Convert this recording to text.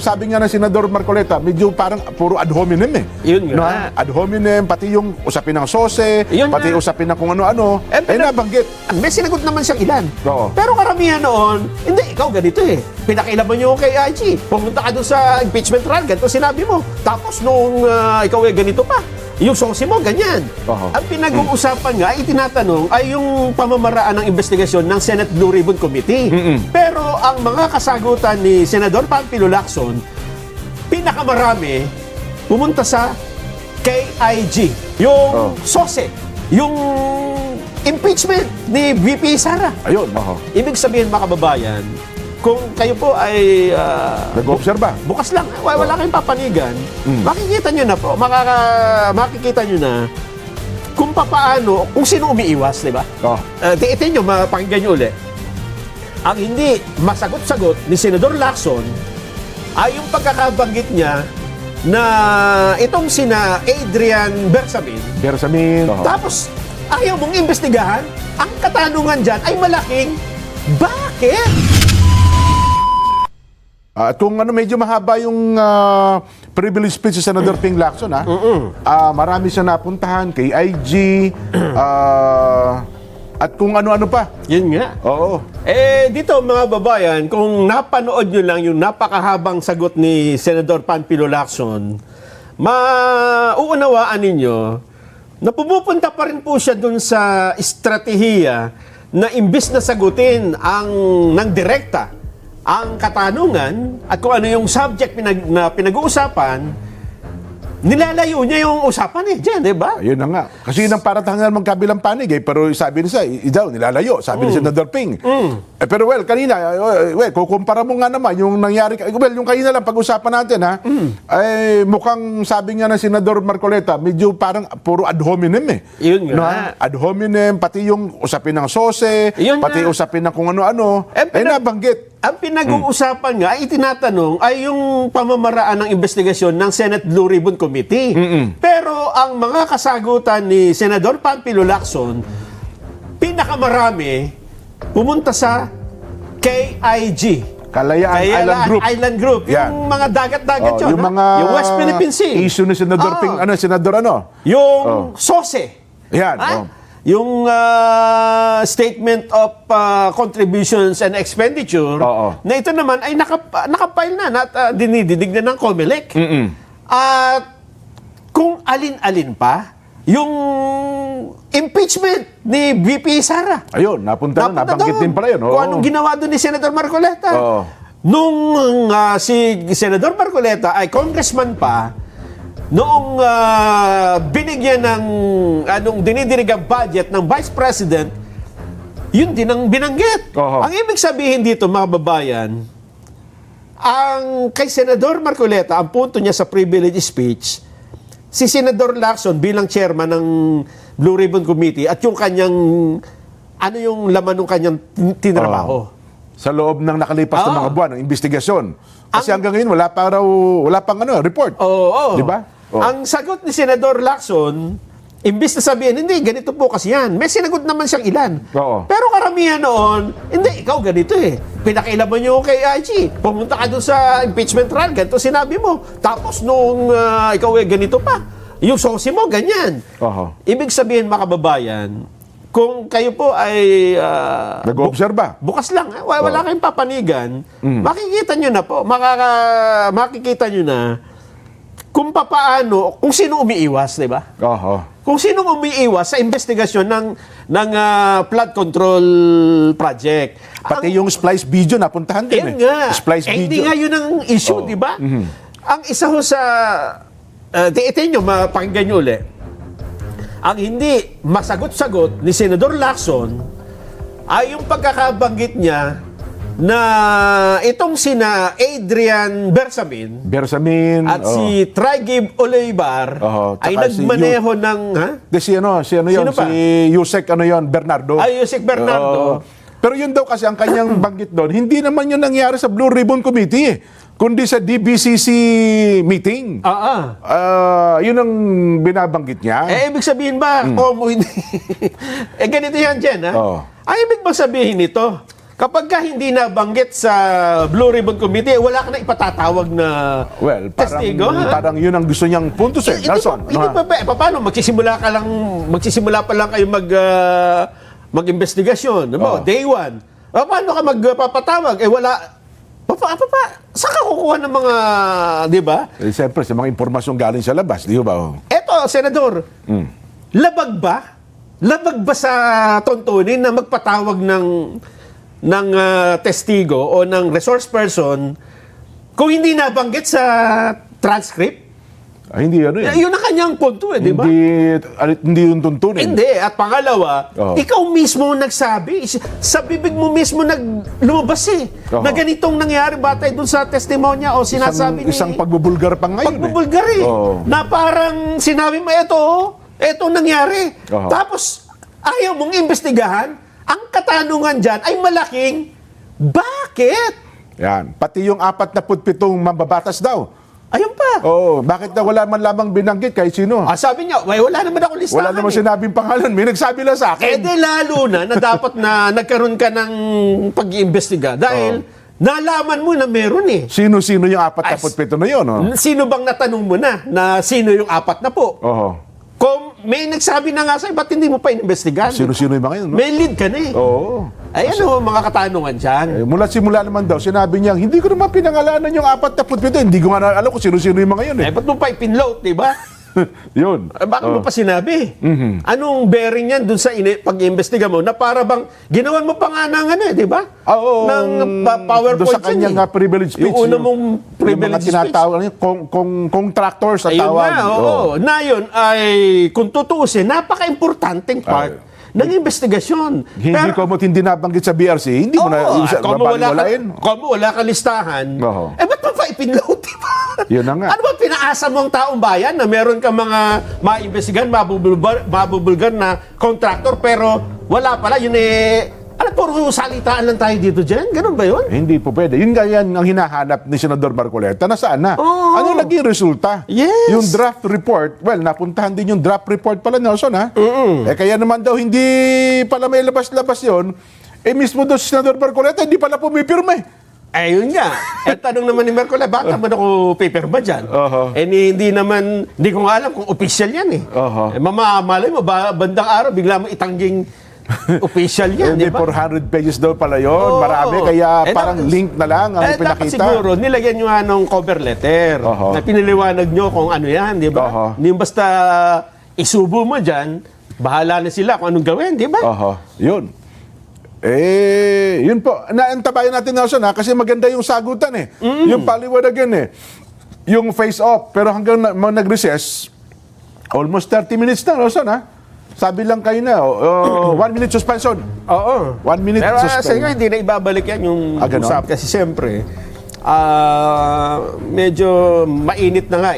sabi nga ng Senador Marcoleta, medyo parang puro ad hominem eh. Yun No, nga. ad hominem, pati yung usapin ng sose, Yun pati nga. usapin ng kung ano-ano, nabanggit. May sinagot naman siyang ilan. Oo. Pero karamihan noon, hindi, ikaw ganito eh. Pinakailaban niyo kay IG. Pumunta ka doon sa impeachment trial, ganito sinabi mo. Tapos nung ikaw eh ganito pa, yung sosi mo, ganyan. Oo. Ang pinag-uusapan nga, itinatanong, ay yung pamamaraan ng investigasyon ng Senate Blue Ribbon Committee. Pero ang mga kasagutan ni Senador Panfilo Lacson, pinakamarami, pumunta sa KIG. Yung SOSE, yung impeachment ni VP Sara. Ayun, oho. Ibig sabihin, mga kababayan, kung kayo po ay Nag-obserba. bukas lang, wala kayong papanigan, makikita nyo na po, makikita nyo na kung paano, kung sino umiiwas, di ba? Oh. Tiitin nyo, mapakinggan nyo ulit. Ang hindi masagot-sagot ni Senador Lacson ay yung pagkakabanggit niya na itong sina Adrian Bersamin. Bersamin. Oho. Tapos, ayaw mong imbestigahan, ang katanungan dyan ay malaking, bakit? At kung ano, medyo mahaba yung privilege speech sa Senador Ping Lacson, marami siya napuntahan kay IG, at kung ano-ano pa. Yun nga. Oo. Dito mga babayan, kung napanood nyo lang yung napakahabang sagot ni Senador Panfilo Lacson, mauunawaan ninyo na pumupunta pa rin po siya dun sa estratehiya na imbis na sagutin ng direkta ang katanungan at kung ano yung subject na pinag-uusapan, nilalayo niya yung usapan diyan, di ba? Ayun na nga. Kasi yun ang paratangan magkabilang panig pero sabi niya, daw nilalayo, sabi ni Senador Ping. Pero kanina, kukumpara mo nga naman yung nangyari, yung kanina lang pag-usapan natin ay mukhang sabi nga ng Senador Marcoleta, medyo parang puro ad hominem eh. Yun nga. No, ad hominem, pati yung usapin ng sose, Yun pati nga. usapin ng kung ano-ano, nabanggit. Ang pinag-uusapan nga, itinatanong ay yung pamamaraan ng investigasyon ng Senate Blue Ribbon Committee. Pero ang mga kasagutan ni Senador Panfilo Lacson, pinakamarami, pumunta sa KIG. Kalayaan Island Group. Yan. Yung mga dagat-dagat yun. Yung ha? mga Yung West Philippine Sea. issue ni Senador Ping, Senador Yung SOSE. Yan. Ha? Yung Statement of Contributions and Expenditure, na ito naman ay nakapile na at dinididig na ng COMELEC. At kung alin-alin pa, yung impeachment ni VP Sara. Ayun, napunta na, nabanggit doon. din pala yun. Kung anong ginawa doon ni Senator Marcoleta. Oo. Nung si Senator Marcoleta ay congressman pa, noong binigyan ng dinidinig ang budget ng Vice President, yun din ang binanggit. Oho. Ang ibig sabihin dito, mga babayan, ang kay Senador Marcoleta, ang punto niya sa privilege speech, si Senador Lacson bilang chairman ng Blue Ribbon Committee at yung kanyang, ano yung laman ng kanyang tinrabaho. Sa loob ng nakalipas na mga buwan ng investigasyon. Kasi hanggang ngayon wala pang report. Oo. Di ba? Ang sagot ni Senador Lacson, imbis na sabihin, hindi, ganito po kasi yan. May sinagot naman siyang ilan. Oo. Pero karamihan noon, hindi, ikaw ganito eh. Pinakailaban niyo kay IG. Pumunta ka doon sa impeachment trial, ganito sinabi mo. Tapos nung ikaw eh ganito pa, yung sosi mo, ganyan. Oho. Ibig sabihin, mga kababayan, kung kayo po ay Nag-obserba. bukas lang, wala kayong papanigan, makikita nyo na po, makikita nyo na kung paano, kung sino umiiwas, di ba? Oho. Kung sino umiiwas sa investigasyon ng flood control project. Pati yung splice video napuntahan din Nga. Splice Hindi video. nga yun ang issue, di ba? Ang isa ho sa, tiitin nyo, mapakinggan nyo ulit. Ang hindi masagot-sagot ni Senador Lacson ay yung pagkakabanggit niya na itong sina Adrian Bersamin at si Trigib Olivar ay nagmaneho ng... Si ano yun? Sino pa? Si Yusek Bernardo. Ay, Yusek Bernardo. Pero yun daw kasi ang kanyang banggit doon, hindi naman yun nangyari sa Blue Ribbon Committee kundi sa DBCC meeting. Yun ang binabanggit niya. Ibig sabihin ba, hindi? Ganito yan dyan, ha? Ang ibig bang sabihin nito, kapag ka hindi nabanggit sa Blue Ribbon Committee, wala ka na ipatatawag na Well, testigo. ha? parang yun ang gusto niyang puntos eh. Nelson. Hindi pa, paano? Magsisimula pa lang kayo mag-investigasyon. Oo. Day one. Paano ka magpapatawag? Wala. Saan ka kukuha ng mga, di ba? Eh, siyempre, sa mga impormasyong galing sa labas, di ba? Oh. Eto, Senador, labag ba? Labag ba sa tuntunin na magpatawag ng testigo o ng resource person kung hindi nabanggit sa transcript? Hindi ano eh. Yun ang kanyang punto di ba? Hindi yung tuntunin. Hindi. At pangalawa, Oo. ikaw mismo nagsabi, sa bibig mo mismo lumabas Oo. na ganitong nangyari batay dun sa testimonya o sinasabi Isang pagbubulgar pa ngayon pagbubulgar Oo. na parang sinabi mo, eto nangyari. Oo. Tapos, ayaw mong imbestigahan, ang katanungan dyan ay malaking, bakit? Yan. Pati yung 47 mambabatas daw. Ayun pa. Oo. Bakit na wala man lamang binanggit kahit sino? Sabi niya, wala naman ako listahan. Wala naman sinabing pangalan. May nagsabi lang sa akin. Lalo na dapat na nagkaroon ka ng pag-iimbestiga dahil nalaman mo na meron Sino-sino yung 47 na yun? Oh? Sino bang natanong mo na sino yung 4 na po? Oo. Kung may nagsabi na nga sa'yo, ba't hindi mo pa inimbestigahan? Sino-sino yung mga yun? No? May lead ka na Oo. Ayan mga katanungan dyan. Mula simula naman daw, sinabi niya, hindi ko naman pinangalanan yung 47. Hindi ko nga alam kung sino-sino yung mga yun Ba't mo pa ipinload, di ba? Yun. Bakit mo pa sinabi? Anong bearing yan dun sa pag-iimbestiga mo na para bang ginawan mo pa nga ng di ba? Oo. Ng PowerPoint doon sa kanyang privilege speech. Yung una mong privilege yung mga tinatawag, contractors sa Ayun tawag. na, na yun ay, kung tutuusin, napaka-importanting part ng investigasyon. Hindi ko mo hindi nabanggit sa BRC, hindi mo na babaliwalain. Kung wala ka listahan, Oo. ba't mo pa ipinload, di ba? Yun na nga. Ano ba pinaasa mo ang taong bayan na meron ka mga maimbestigan, mabubulgar na contractor, pero wala pala, yun puro salitaan lang tayo dito dyan? Ganun ba yun? Hindi po pwede. Yun nga yan ang hinahanap ni Senador Marcoleta. Nasaan na? Oo. Ano naging resulta? Yes. Yung draft report, well, napuntahan din yung draft report pala, Nelson, ha? Kaya naman daw, hindi pala may labas-labas yun. Mismo daw si Senador Marcoleta, hindi pala pumipirme. Ayun nga. Tanong naman ni Mercola, bakit naman ako paper ba dyan? Hindi ko nga alam kung official yan Mamamalay mo, bandang araw, bigla mo itangging official yan, di May ba? 400 pages daw pala yun. Marami, kaya parang link na lang ang dapat pinakita. siguro, nilagyan nyo nung cover letter na piniliwanag nyo kung ano yan, di ba? Hindi basta isubo mo dyan, bahala na sila kung anong gawin, di ba? Yun. Yun po. Naantabayan natin, Nelson, kasi maganda yung sagutan Yung paliwanagan Yung face-off. Pero hanggang nag-recess, almost 30 minutes na, Nelson, Sabi lang kayo na, 1 minute suspension. 1 minute Pero suspension. sa inyo, hindi na ibabalik yan yung ganon? usap. Kasi siyempre, medyo mainit na nga